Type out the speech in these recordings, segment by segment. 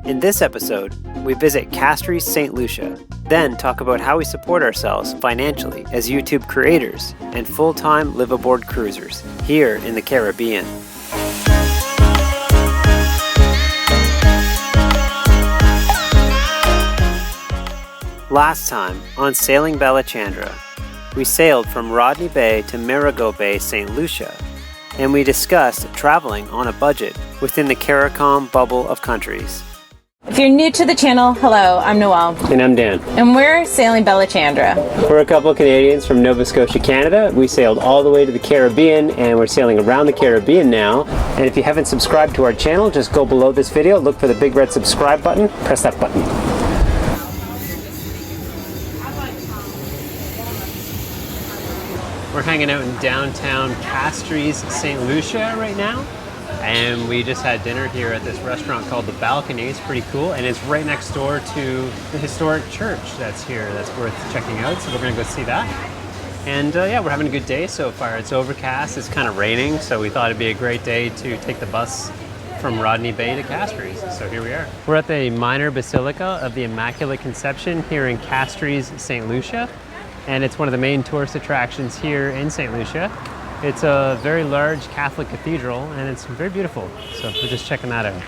In this episode, we visit Castries, St. Lucia, then talk about how we support ourselves financially as YouTube creators and full-time live-aboard cruisers here in the Caribbean. Last time on Sailing Balachandra, we sailed from Rodney Bay to Marigot Bay, St. Lucia, and we discussed traveling on a budget within the CARICOM bubble of countries. If you're new to the channel, hello, I'm Noelle. And I'm Dan. And we're sailing Balachandra. We're a couple of Canadians from Nova Scotia, Canada. We sailed all the way to the Caribbean and we're sailing around the Caribbean now. And if you haven't subscribed to our channel, just go below this video, look for the big red subscribe button, press that button. We're hanging out in downtown Castries, St. Lucia right now. And we just had dinner here at this restaurant called the Balcony. It's pretty cool, and it's right next door to the historic church that's here. That's worth checking out, so we're gonna go see that. And yeah, we're having a good day so far. It's overcast, it's kind of raining, so we thought it'd be a great day to take the bus from Rodney Bay to Castries. So here we are. We're at the Minor Basilica of the Immaculate Conception here in Castries, St. Lucia. And it's one of the main tourist attractions here in St. Lucia. It's a very large Catholic cathedral and it's very beautiful. So we're just checking that out.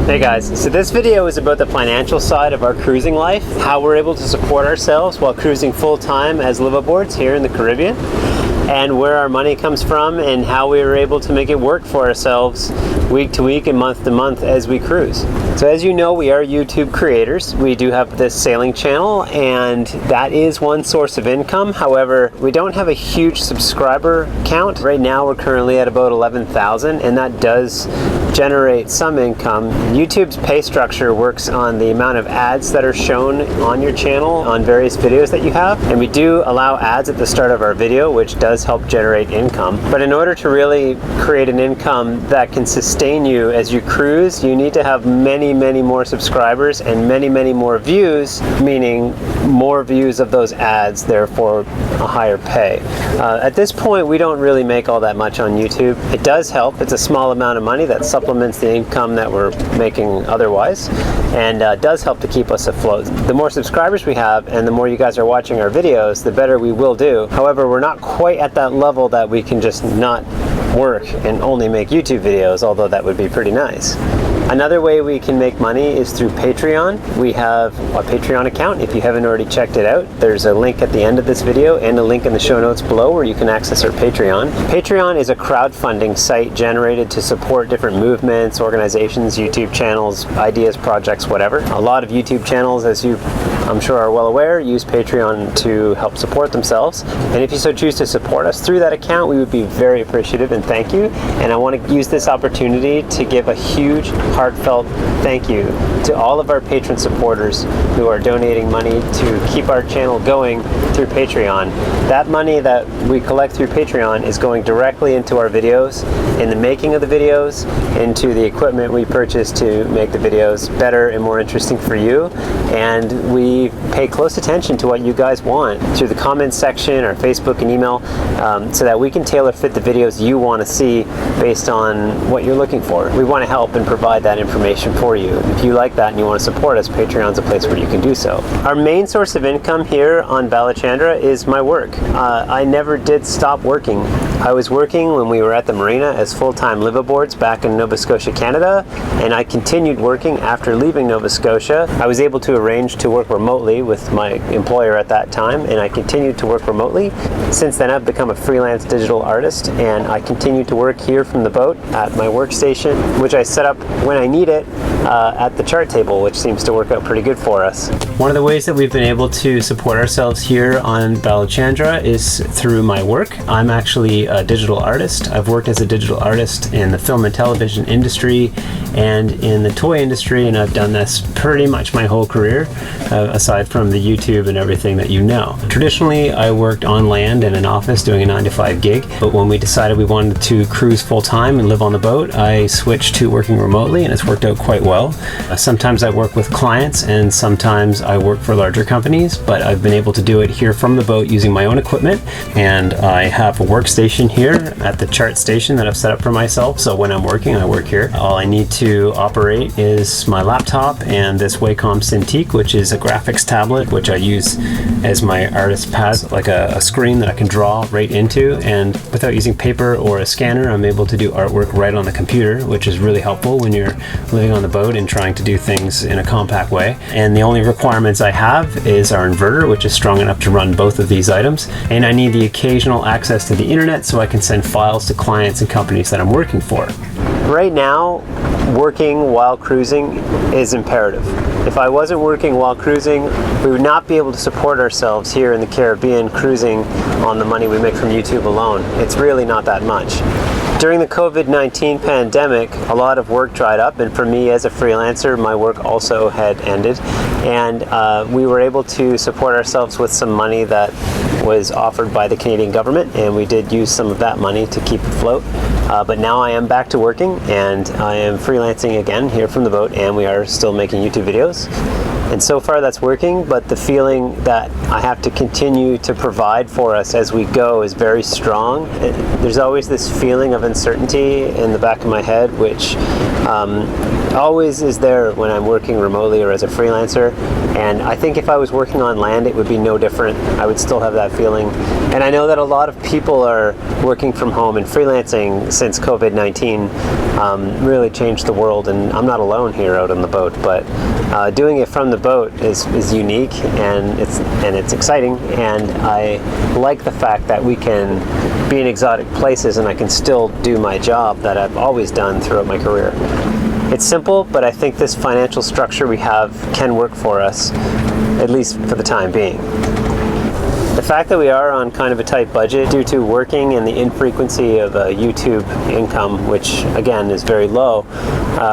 Hey guys, so this video is about the financial side of our cruising life, how we're able to support ourselves while cruising full-time as live-aboards here in the Caribbean, and where our money comes from and how we were able to make it work for ourselves week to week and month to month as we cruise. So as you know, we are YouTube creators. We do have this sailing channel and that is one source of income. However, we don't have a huge subscriber count. Right now we're currently at about 11,000 and that does generate some income. YouTube's pay structure works on the amount of ads that are shown on your channel on various videos that you have, and we do allow ads at the start of our video, which does help generate income. But in order to really create an income that can sustain you as you cruise, you need to have many more subscribers and many more views, meaning more views of those ads, therefore a higher pay. At this point, we don't really make all that much on YouTube. It does help. It's a small amount of money that supplements the income that we're making otherwise, and does help to keep us afloat. The more subscribers we have and the more you guys are watching our videos, the better we will do. However, we're not quite at that level that we can just not work and only make YouTube videos, although that would be pretty nice. Another way we can make money is through Patreon. We have a Patreon account. If you haven't already checked it out, there's a link at the end of this video and a link in the show notes below where you can access our Patreon. Patreon is a crowdfunding site generated to support different movements, organizations, YouTube channels, ideas, projects, whatever. A lot of YouTube channels, as you I'm sure are well aware, use Patreon to help support themselves. And if you so choose to support us through that account, we would be very appreciative and thank you. And I want to use this opportunity to give a huge, heartfelt thank you to all of our patron supporters who are donating money to keep our channel going through Patreon. That money that we collect through Patreon is going directly into our videos, in the making of the videos, into the equipment we purchase to make the videos better and more interesting for you. And we pay close attention to what you guys want through the comments section, our Facebook and email, so that we can tailor fit the videos you want to see based on what you're looking for. We want to help and provide that information for you. If you like that and you want to support us, Patreon's a place where you can do so. Our main source of income here on Balachandra is my work. I never did stop working. I was working when we were at the marina as full-time live-aboards back in Nova Scotia, Canada, and I continued working after leaving Nova Scotia. I was able to arrange to work remotely with my employer at that time, and I continued to work remotely. Since then, I've become a freelance digital artist, and I continue to work here from the boat at my workstation, which I set up when I need it at the chart table, which seems to work out pretty good for us. One of the ways that we've been able to support ourselves here on Balachandra is through my work. I'm actually a digital artist. I've worked as a digital artist in the film and television industry and in the toy industry, and I've done this pretty much my whole career, aside from the YouTube and everything that you know. Traditionally, I worked on land in an office doing a 9-to-5 gig, but when we decided we wanted to cruise full-time and live on the boat, I switched to working remotely, and it's worked out quite well. Sometimes I work with clients and sometimes I work for larger companies, but I've been able to do it here from the boat using my own equipment, and I have a workstation here at the chart station that I've set up for myself, so when I'm working, I work here. All I need to operate is my laptop and this Wacom Cintiq, which is a graphics tablet, which I use as my artist pad, like a screen that I can draw right into, and without using paper or a scanner, I'm able to do artwork right on the computer, which is really helpful when you're living on the boat and trying to do things in a compact way. And the only requirements I have is our inverter, which is strong enough to run both of these items, and I need the occasional access to the internet so I can send files to clients and companies that I'm working for. Right now, working while cruising is imperative. If I wasn't working while cruising, we would not be able to support ourselves here in the Caribbean cruising on the money we make from YouTube alone. It's really not that much. During the COVID-19 pandemic, a lot of work dried up, and for me as a freelancer, my work also had ended, and we were able to support ourselves with some money that was offered by the Canadian government, and we did use some of that money to keep afloat. But now I am back to working, and I am freelancing again here from the boat, and we are still making YouTube videos. And so far that's working, but the feeling that I have to continue to provide for us as we go is very strong. There's always this feeling of uncertainty in the back of my head, which always is there when I'm working remotely or as a freelancer. And I think if I was working on land, it would be no different. I would still have that feeling. And I know that a lot of people are working from home and freelancing since COVID-19 really changed the world, and I'm not alone here out on the boat, but doing it from the boat is unique, and it's exciting, and I like the fact that we can be in exotic places and I can still do my job that I've always done throughout my career. It's simple, but I think this financial structure we have can work for us, at least for the time being. The fact that we are on kind of a tight budget due to working and the infrequency of YouTube income, which again is very low,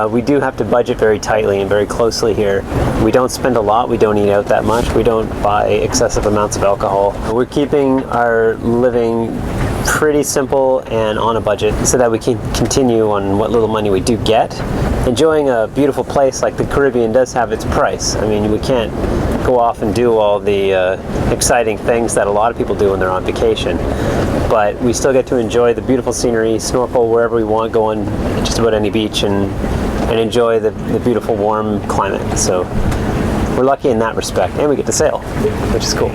we do have to budget very tightly and very closely here. We don't spend a lot, we don't eat out that much, we don't buy excessive amounts of alcohol. We're keeping our living pretty simple and on a budget so that we can continue on what little money we do get. Enjoying a beautiful place like the Caribbean does have its price. I mean, we can't go off and do all the exciting things that a lot of people do when they're on vacation, but we still get to enjoy the beautiful scenery, snorkel wherever we want, go on just about any beach, and enjoy the beautiful warm climate. So we're lucky in that respect, and we get to sail, which is cool.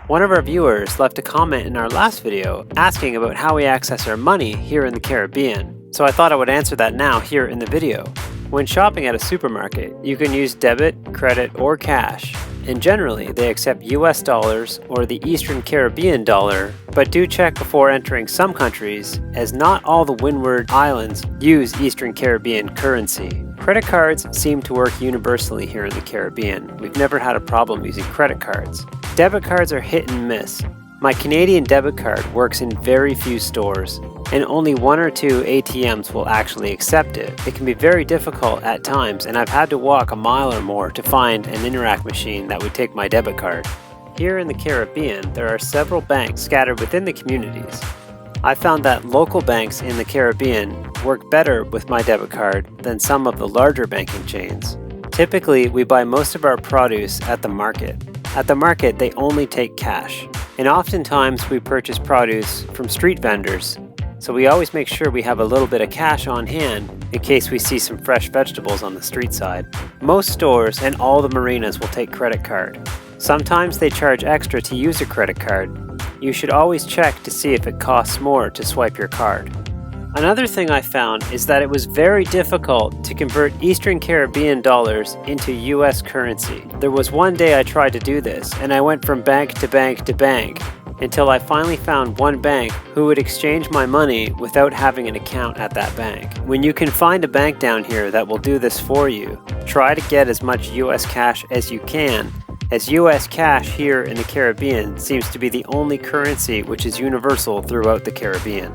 One of our viewers left a comment in our last video asking about how we access our money here in the Caribbean, so I thought I would answer that now here in the video. When shopping at a supermarket, you can use debit, credit, or cash, and generally they accept US dollars or the Eastern Caribbean dollar, but do check before entering some countries, as not all the Windward Islands use Eastern Caribbean currency. Credit cards seem to work universally here in the Caribbean. We've never had a problem using credit cards. Debit cards are hit and miss. My Canadian debit card works in very few stores, and only 1 or 2 ATMs will actually accept it. It can be very difficult at times, and I've had to walk a mile or more to find an Interac machine that would take my debit card. Here in the Caribbean, there are several banks scattered within the communities. I found that local banks in the Caribbean work better with my debit card than some of the larger banking chains. Typically, we buy most of our produce at the market. At the market, they only take cash, and oftentimes we purchase produce from street vendors, so we always make sure we have a little bit of cash on hand in case we see some fresh vegetables on the street side. Most stores and all the marinas will take credit card. Sometimes they charge extra to use a credit card. You should always check to see if it costs more to swipe your card. Another thing I found is that it was very difficult to convert Eastern Caribbean dollars into US currency. There was one day I tried to do this, and I went from bank to bank to bank, until I finally found one bank who would exchange my money without having an account at that bank. When you can find a bank down here that will do this for you, try to get as much US cash as you can, as US cash here in the Caribbean seems to be the only currency which is universal throughout the Caribbean.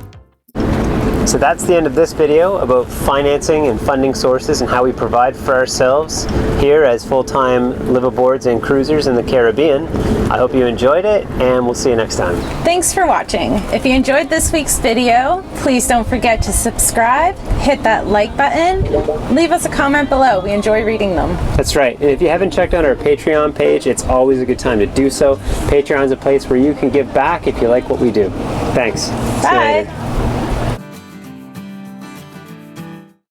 So that's the end of this video about financing and funding sources and how we provide for ourselves here as full-time liveaboards and cruisers in the Caribbean. I hope you enjoyed it, and we'll see you next time. Thanks for watching. If you enjoyed this week's video, please don't forget to subscribe, hit that like button, leave us a comment below. We enjoy reading them. That's right. And if you haven't checked out our Patreon page, it's always a good time to do so. Patreon's a place where you can give back if you like what we do. Thanks. Bye.